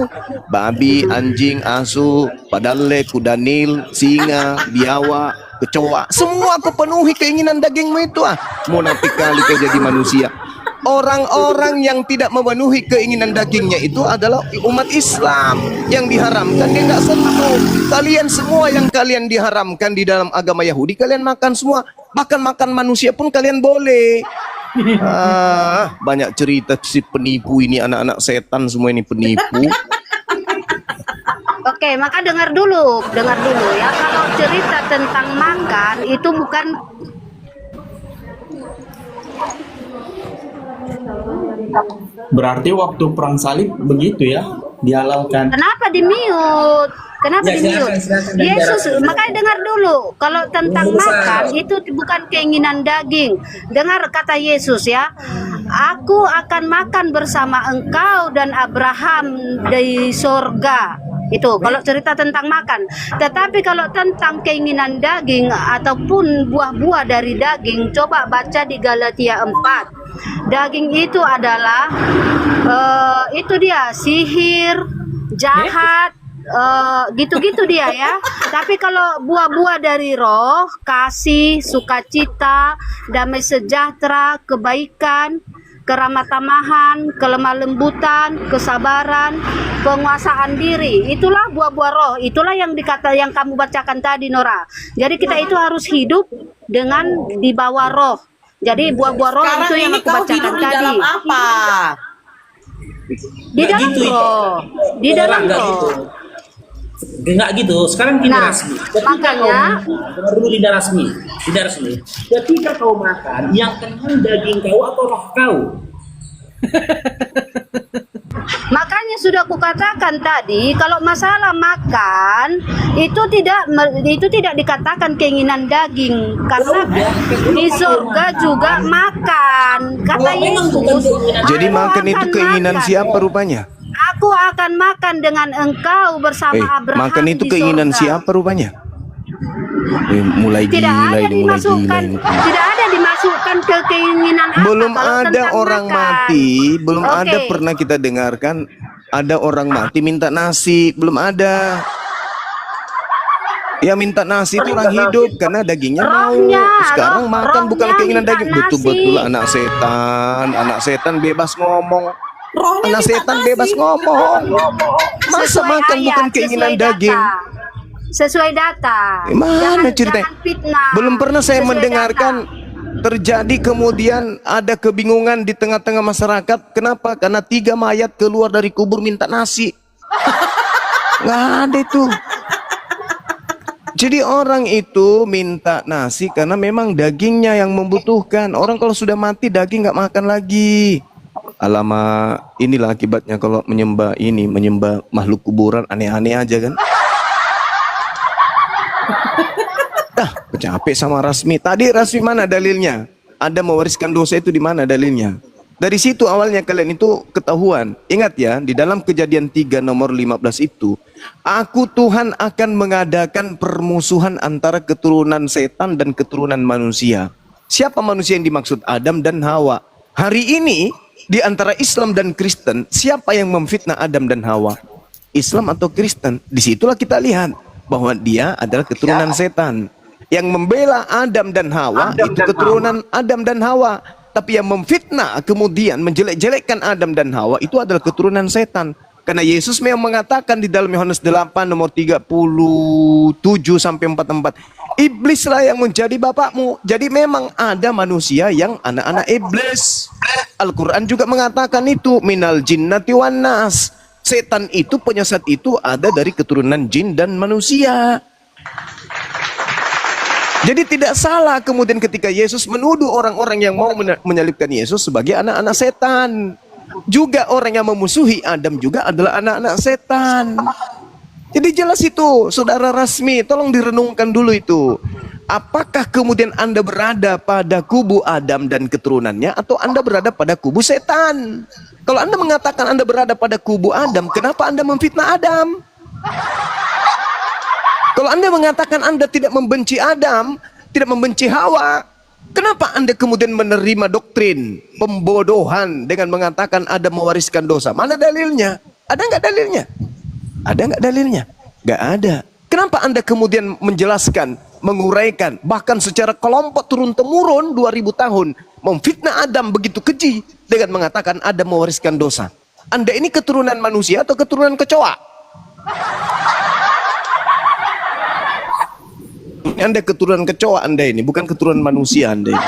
Babi, anjing, asu, padale, kuda nil, singa, biawak, kecoa. Semua kau penuhi keinginan dagingmu itu ah. Munafik kali kau jadi manusia. Orang-orang yang tidak memenuhi keinginan dagingnya itu adalah umat Islam. Yang diharamkan dia nggak sentuh. Kalian semua yang kalian diharamkan di dalam agama Yahudi, kalian makan semua. Bahkan makan manusia pun kalian boleh. Banyak cerita si penipu ini, anak-anak setan semua ini penipu. Oke, maka dengar dulu ya. Kalau cerita tentang makan itu bukan Berarti waktu perang salib begitu ya, dihalalkan. kenapa di mute? Kenapa Ya, di mute? silakan, Yesus, silakan. makanya dengar dulu. Kalau tentang makan itu bukan keinginan daging. Dengar kata Yesus ya. Aku akan makan bersama engkau dan Abraham di sorga. Itu kalau cerita tentang makan. Tetapi kalau tentang keinginan daging ataupun buah-buah dari daging, coba baca di Galatia 4. Daging itu adalah itu dia sihir, jahat, gitu-gitu dia ya. Tapi kalau buah-buah dari roh, kasih, sukacita, damai sejahtera, kebaikan, keramah tamahan, kelemah lembutan, kesabaran, penguasaan diri, itulah buah-buah roh. Itulah yang yang kamu bacakan tadi, Nora. Jadi kita itu harus hidup dengan di bawah roh. Jadi buah-buah roh Sekarang itu yang ini aku kau bacakan hidup di tadi. dalam apa? Di Nggak dalam gitu, roh. Di Orang dalam nggak roh. gitu. Nggak gitu. Sekarang tidak Nah, resmi. Ketika makanya dengar dulu tidak resmi. Tidak resmi. Ketika kau makan, yang kenyang daging kau atau roh kau? Makanya sudah kukatakan tadi, kalau masalah makan itu tidak dikatakan keinginan daging, karena di surga juga makan. Kata Yesus, Jadi "Aku makan itu akan keinginan makan. siapa rupanya? Aku akan makan dengan engkau bersama Abraham Makan itu di keinginan surga." siapa rupanya? Mulai Tidak gila ada ini, mulai gila dimasukkan, ini. tidak ada dimasukkan ke keinginan apa. Belum kalau ada tentang orang makan. mati, belum Oke. ada pernah kita dengarkan ada orang mati minta nasi, belum ada. Ya minta nasi itu orang hidup karena dagingnya mau. Rohnya, Sekarang makan bukan rohnya keinginan minta daging. nasi. Betul-betul anak setan bebas ngomong. Rohnya Anak minta setan nasi. bebas ngomong. Masa Sesuai makan ayat, bukan keinginan sesuai daging? data. Sesuai data. Mana ceritanya? Jangan fitnah. Belum pernah saya Sesuai mendengarkan data. terjadi kemudian ada kebingungan di tengah-tengah masyarakat. Kenapa? Karena 3 mayat keluar dari kubur minta nasi. Nggak ada itu. Jadi orang itu minta nasi karena memang dagingnya yang membutuhkan. Orang kalau sudah mati daging nggak makan lagi. Alamak, inilah akibatnya kalau menyembah makhluk kuburan, aneh-aneh aja kan. Capek sama Rasmi. Tadi Rasmi mana dalilnya? Anda mewariskan dosa itu di mana dalilnya? Dari situ awalnya kalian itu ketahuan. Ingat ya, di dalam Kejadian 3 nomor 15 itu, aku Tuhan akan mengadakan permusuhan antara keturunan setan dan keturunan manusia. Siapa manusia yang dimaksud? Adam dan Hawa. Hari ini di antara Islam dan Kristen, siapa yang memfitnah Adam dan Hawa? Islam atau Kristen? Disitulah kita lihat bahwa dia adalah keturunan setan. Yang membela Adam dan Hawa itu keturunan Adam dan Hawa. Tapi yang memfitnah kemudian menjelek-jelekkan Adam dan Hawa itu adalah keturunan setan. Karena Yesus memang mengatakan di dalam Yohanes 8 nomor 37 sampai 44, iblislah yang menjadi bapakmu. Jadi memang ada manusia yang anak-anak iblis. Al-Quran juga mengatakan itu, minal jinnati wan nas. Setan itu, penyesat itu ada dari keturunan jin dan manusia. Jadi tidak salah kemudian ketika Yesus menuduh orang-orang yang mau menyalibkan Yesus sebagai anak-anak setan. Juga orang yang memusuhi Adam juga adalah anak-anak setan. Jadi jelas itu, saudara Rasmi, tolong direnungkan dulu itu. Apakah kemudian Anda berada pada kubu Adam dan keturunannya atau Anda berada pada kubu setan? Kalau Anda mengatakan Anda berada pada kubu Adam, kenapa Anda memfitnah Adam? Kalau Anda mengatakan Anda tidak membenci Adam, tidak membenci Hawa, kenapa Anda kemudian menerima doktrin pembodohan dengan mengatakan Adam mewariskan dosa? Mana dalilnya? Ada nggak dalilnya? Ada nggak dalilnya? Nggak ada. Kenapa Anda kemudian menjelaskan menguraikan, bahkan secara kelompok turun-temurun 2000 tahun memfitnah Adam begitu keji dengan mengatakan Adam mewariskan dosa. Anda ini keturunan manusia atau keturunan kecoa? Anda keturunan kecoa, Anda ini bukan keturunan manusia, Anda ini.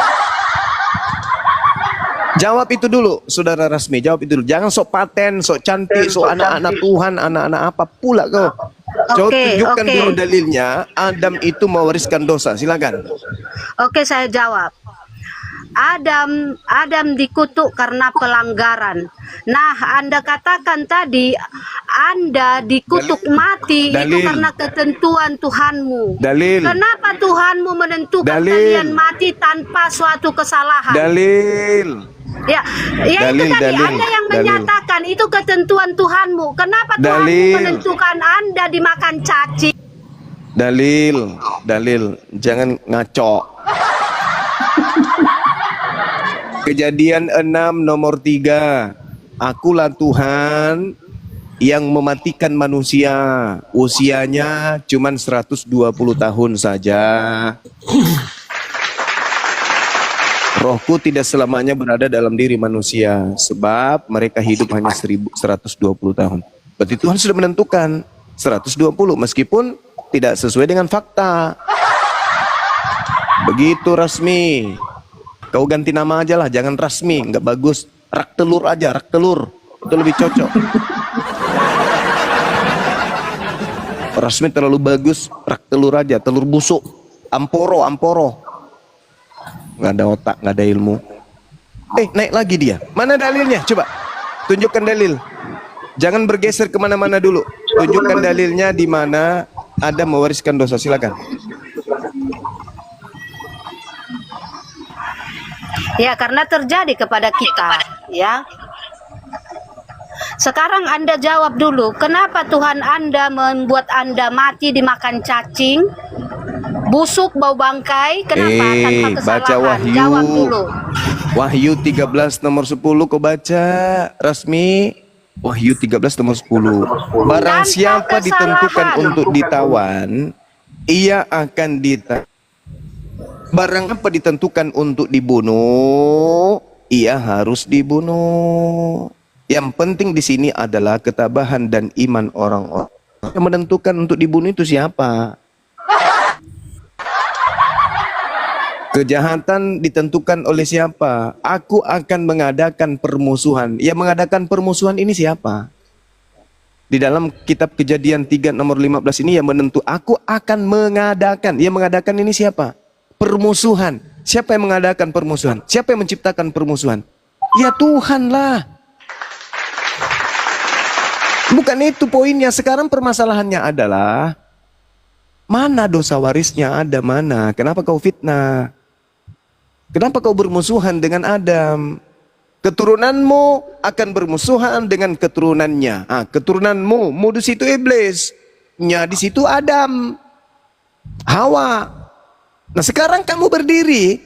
Jawab itu dulu, saudara Rasmi, jawab itu dulu. Jangan sok paten, sok cantik, sok anak-anak Tuhan, anak-anak apa pula kau. Coba tunjukkan dulu dalilnya, Adam itu mewariskan dosa, silakan. Oke, saya jawab. Adam dikutuk karena pelanggaran. Nah, Anda katakan tadi Anda dikutuk mati itu karena ketentuan Tuhanmu. Dalil. Kenapa Tuhanmu menentukan kalian mati tanpa suatu kesalahan? Dalil. Ya itu tadi Anda yang menyatakan itu ketentuan Tuhanmu. Kenapa Tuhanmu menentukan Anda dimakan cacing? Dalil, jangan ngaco. Kejadian 6 nomor 3. Akulah Tuhan yang mematikan manusia. Usianya cuma 120 tahun saja. Rohku tidak selamanya berada dalam diri manusia, sebab mereka hidup hanya 120 tahun. Berarti Tuhan sudah menentukan 120 meskipun tidak sesuai dengan fakta. Begitu Rasmi. Kau ganti nama aja lah, jangan Rasmi, nggak bagus. Rak telur aja, rak telur. Itu lebih cocok. Rasmi terlalu bagus, rak telur aja, telur busuk. Amporo. Nggak ada otak, nggak ada ilmu. Naik lagi dia. Mana dalilnya? Coba, tunjukkan dalil. Jangan bergeser kemana-mana dulu. Tunjukkan dalilnya di mana Adam mewariskan dosa, silakan. Ya, karena terjadi kepada kita, ya. Sekarang Anda jawab dulu, kenapa Tuhan Anda membuat Anda mati dimakan cacing, busuk, bau bangkai, kenapa tanpa kesalahan? Baca Wahyu. Jawab dulu. Wahyu 13 nomor 10 kau baca, Rasmi. Wahyu 13 nomor 10. Barang siapa ditentukan untuk ditawan, ia akan ditawan. Barang apa ditentukan untuk dibunuh, ia harus dibunuh. Yang penting di sini adalah ketabahan dan iman orang-orang. Yang menentukan untuk dibunuh itu siapa? Kejahatan ditentukan oleh siapa? Aku akan mengadakan permusuhan. Yang mengadakan permusuhan ini siapa? Di dalam kitab Kejadian 3 nomor 15 ini yang menentu aku akan mengadakan. Yang mengadakan ini siapa? Permusuhan. Siapa yang mengadakan permusuhan? Siapa yang menciptakan permusuhan? Ya Tuhan lah. Bukan itu poinnya. Sekarang permasalahannya adalah mana dosa warisnya ada mana? Kenapa kau fitnah? Kenapa kau bermusuhan dengan Adam? Keturunanmu akan bermusuhan dengan keturunannya. Keturunanmu, modus itu iblis. Nya di situ Adam, Hawa. Nah sekarang kamu berdiri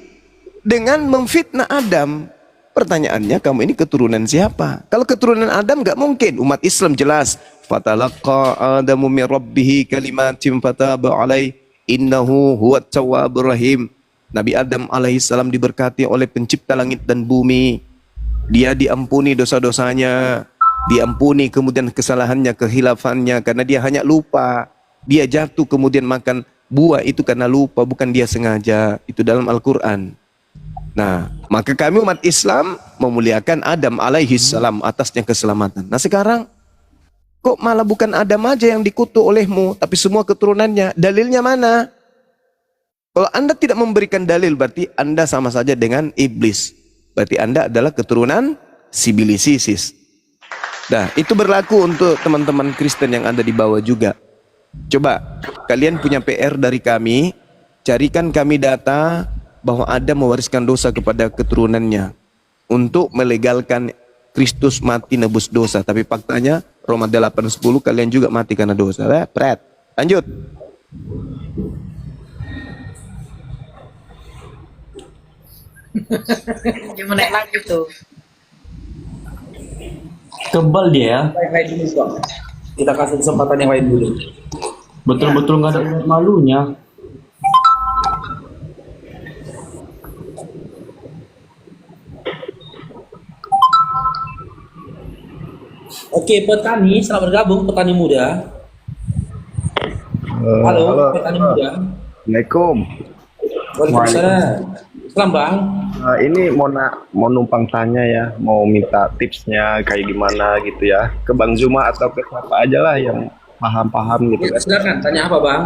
dengan memfitnah Adam. Pertanyaannya, kamu ini keturunan siapa? Kalau keturunan Adam nggak mungkin. Umat Islam jelas. Fatalaqa Adamu min Rabbih kalimatin fataba alaih innahu huwat tawwabur rahim. Nabi Adam alaihissalam diberkati oleh pencipta langit dan bumi. Dia diampuni dosa-dosanya, diampuni kemudian kesalahannya, kehilafannya, karena dia hanya lupa. Dia jatuh kemudian makan buah itu karena lupa, bukan dia sengaja. Itu dalam Al-Quran. Nah, maka kami umat Islam memuliakan Adam alaihissalam atasnya keselamatan. Nah sekarang kok malah bukan Adam aja yang dikutuk olehmu, tapi semua keturunannya. Dalilnya mana? Kalau Anda tidak memberikan dalil, berarti Anda sama saja dengan iblis. Berarti Anda adalah keturunan sibilisisis. Nah, itu berlaku untuk teman-teman Kristen yang ada di bawah juga. Coba, kalian punya PR dari kami, carikan kami data bahwa Adam mewariskan dosa kepada keturunannya untuk melegalkan Kristus mati nebus dosa. Tapi faktanya Roma 8:10 kalian juga mati karena dosa. Pret. Lanjut. Dia mau naik lagi tuh. Kebal dia. Yang lain dulu, Bang. Kita kasih kesempatan yang lain dulu. Betul-betul nggak ada malunya. Oke, petani, selamat bergabung, petani muda. Halo, petani muda. Assalamualaikum. Waalaikumsalam. Salam bang. Ini mau numpang tanya ya, mau minta tipsnya kayak gimana gitu ya, ke Bang Zuma atau ke siapa aja lah yang paham-paham gitu Ya, kan. silakan, tanya apa bang?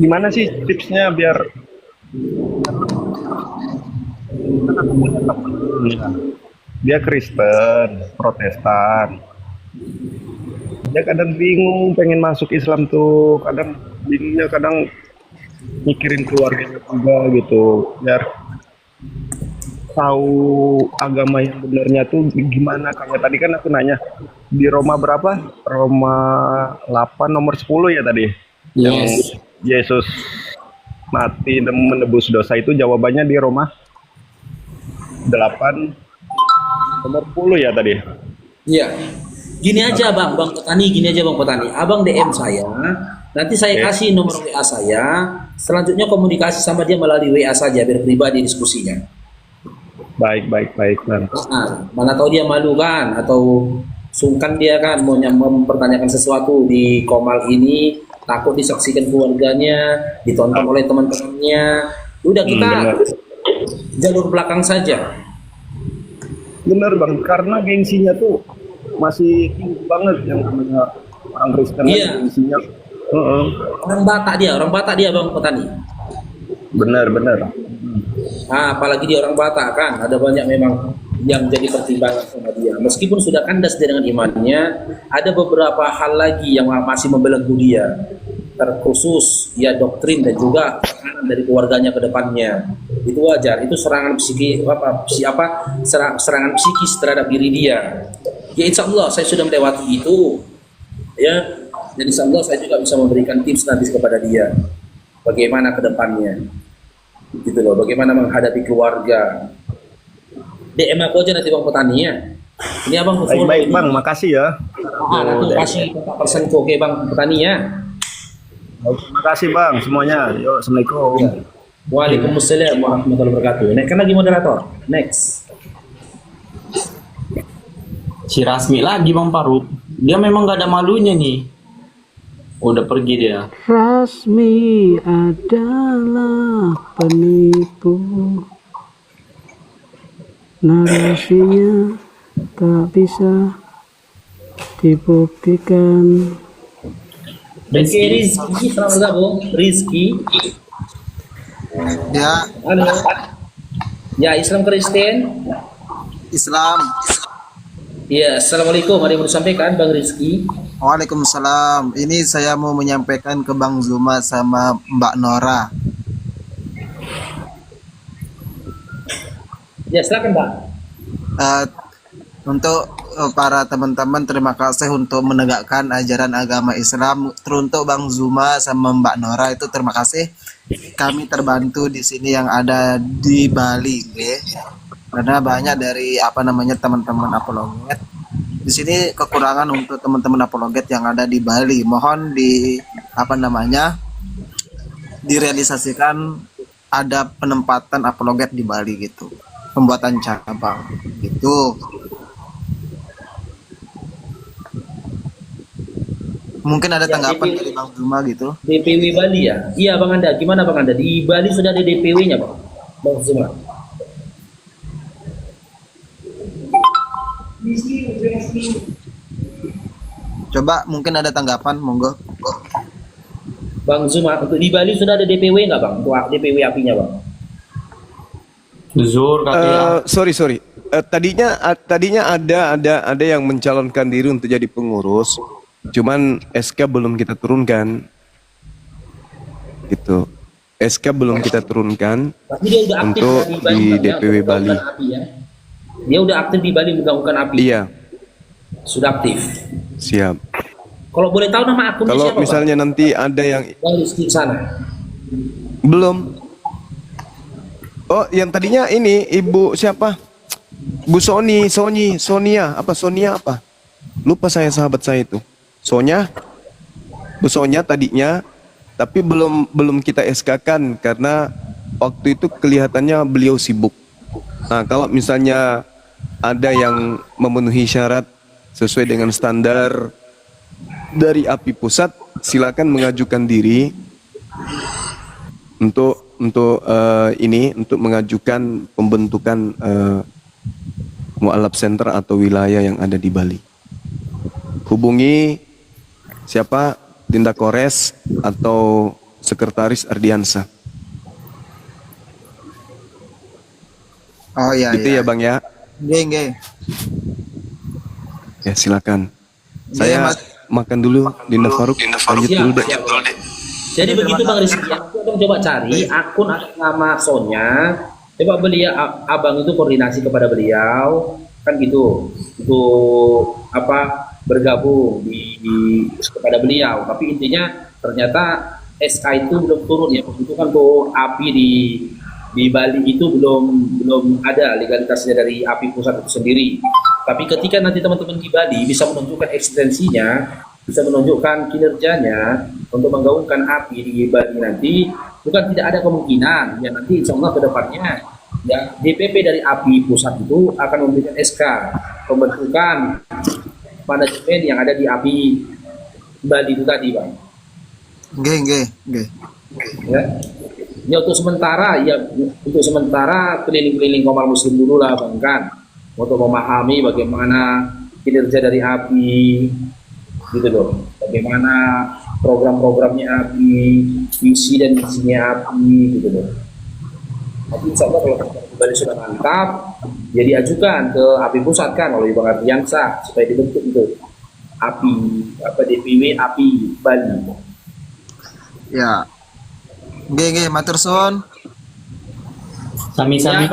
Gimana sih tipsnya biar dia Kristen, Protestan. Dia kadang bingung pengen masuk Islam tuh, kadang bingungnya, kadang mikirin keluarganya juga gitu, biar tahu agama yang benernya tuh gimana. Kayak tadi kan aku nanya di Roma berapa? Roma 8 nomor 10 ya tadi. Yang Yesus mati dan menebus dosa itu jawabannya di Roma 8 nomor 10 ya tadi. Iya. Gini aja bang petani, gini aja bang petani. Abang DM saya, nanti saya kasih nomor WA saya. Selanjutnya komunikasi sama dia melalui WA saja, biar pribadi diskusinya. Baik Bang. Nah, mana tahu dia malu kan, atau sungkan dia kan mau mempertanyakan sesuatu di Komal ini, takut disaksikan keluarganya, ditonton oleh teman-temannya. Udah kita jalur belakang saja. Bener Bang, karena gengsinya tuh masih tinggi banget yang namanya orang Kristen. Iya. Gengsinya. Orang Batak dia bang petani. Bener. Nah, apalagi dia orang Batak kan, ada banyak memang yang jadi pertimbangan sama dia. Meskipun sudah kandas dia dengan imannya, ada beberapa hal lagi yang masih membelenggu dia. Terkhusus ya doktrin dan juga tekanan dari keluarganya ke depannya. Itu wajar, itu serangan serangan psikis terhadap diri dia. Ya insya Allah saya sudah melewati itu, ya. Dan insya Allah saya juga bisa memberikan tips nanti kepada dia bagaimana ke depannya, gitu loh. Bagaimana menghadapi keluarga. DM aku aja nanti bang petani ya. Ini abang Baik Bang, makasih ya. Nanti kasih kontak personku, oke bang petani ya. Terima kasih Bang semuanya. Yo, Assalamualaikum. Waalaikumsalam warahmatullahi wabarakatuh. Naikkan lagi moderator. Next. Si Rasmi lagi Bang Paruk. Dia memang gak ada malunya nih. Udah pergi dia. Rasmi adalah penipu, narasinya tak bisa dibuktikan. Oke Rizky, selamat bergabung. Rizky. Ya, Halo. Ya, Islam Kristen. Islam. Ya, assalamualaikum. Ada yang mau disampaikan Bang Rizky? Waalaikumsalam. Ini saya mau menyampaikan ke Bang Zuma sama Mbak Nora. Ya, silakan Bang. Untuk para teman-teman, terima kasih untuk menegakkan ajaran agama Islam. Teruntuk Bang Zuma sama Mbak Nora itu terima kasih. Kami terbantu di sini yang ada di Bali, karena banyak dari teman-teman apologet. Di sini kekurangan untuk teman-teman apologet yang ada di Bali. Mohon direalisasikan ada penempatan apologet di Bali gitu. Pembuatan cabang gitu. Mungkin ada tanggapan dari Bang Zuma gitu. DPW Bali ya? Iya Bang Anda, gimana Bang Anda? Di Bali sudah ada DPW-nya Bang? Bang Zuma. Coba mungkin ada tanggapan, monggo. Bang Zuma, untuk di Bali sudah ada DPW nggak Bang? Untuk DPW apinya Bang? Zur katanya. Sorry. Tadinya ada yang mencalonkan diri untuk jadi pengurus, cuman SK belum kita turunkan. Gitu. SK belum kita turunkan Tapi dia udah aktif untuk di di DPW Bali. Api, ya? Dia udah aktif di Bali mengganggukan api. Iya, Sudah aktif. siap. Kalau boleh tahu nama akunnya Kalau siapa misalnya nanti ada yang Bang Rizky di sana. belum. Oh, yang tadinya ini Ibu siapa? Bu Sonia apa? Lupa saya sahabat saya itu. Bu Sonia tadinya, tapi belum kita SK-kan karena waktu itu kelihatannya beliau sibuk. Nah, kalau misalnya ada yang memenuhi syarat sesuai dengan standar dari API pusat, silakan mengajukan diri untuk mengajukan pembentukan mualaf center atau wilayah yang ada di Bali. Hubungi siapa? Tindak Kores atau Sekretaris Ardiansa. Oh iya, Gitu ya Bang ya. Nggih. Ya silakan. Nggih, Saya Mas. makan dulu, Dinda Faruk. Lanjut dulu deh. Jadi begitu Bang Rizky, aku akan coba cari akun atas nama Sonya. Coba beliau, abang itu koordinasi kepada beliau, kan gitu, untuk bergabung kepada beliau. Tapi intinya ternyata SK itu belum turun ya, itu kan tuh API di Bali itu belum ada legalitasnya dari API pusat itu sendiri. Tapi ketika nanti teman-teman di Bali bisa menunjukkan eksistensinya, bisa menunjukkan kinerjanya untuk menggaungkan API di Bali nanti, bukan tidak ada kemungkinan ya nanti insya Allah ke depannya ya DPP dari API pusat itu akan memberikan SK pembentukan manajemen yang ada di API Bali itu tadi Bang. Nggih. Ya. Ya untuk sementara keliling-keliling Komar Muslim dulu lah Bang kan, untuk memahami bagaimana kinerja dari API gitu loh, bagaimana program-programnya API, visi dan misinya API gitu loh. Tapi insya Allah kalau kembali sudah mantap, jadi ajukan ke API pusat kan oleh Bang Ardiansa supaya dibentuk itu API DPW API Bali. Ya. Nggih, matur suwun. Sami-sami.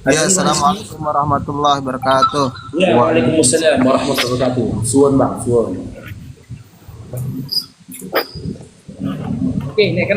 Ya, assalamualaikum warahmatullahi wabarakatuh. Ya, waalaikumsalam warahmatullahi wabarakatuh. Suwun Bang, suwun. Oke, ini kan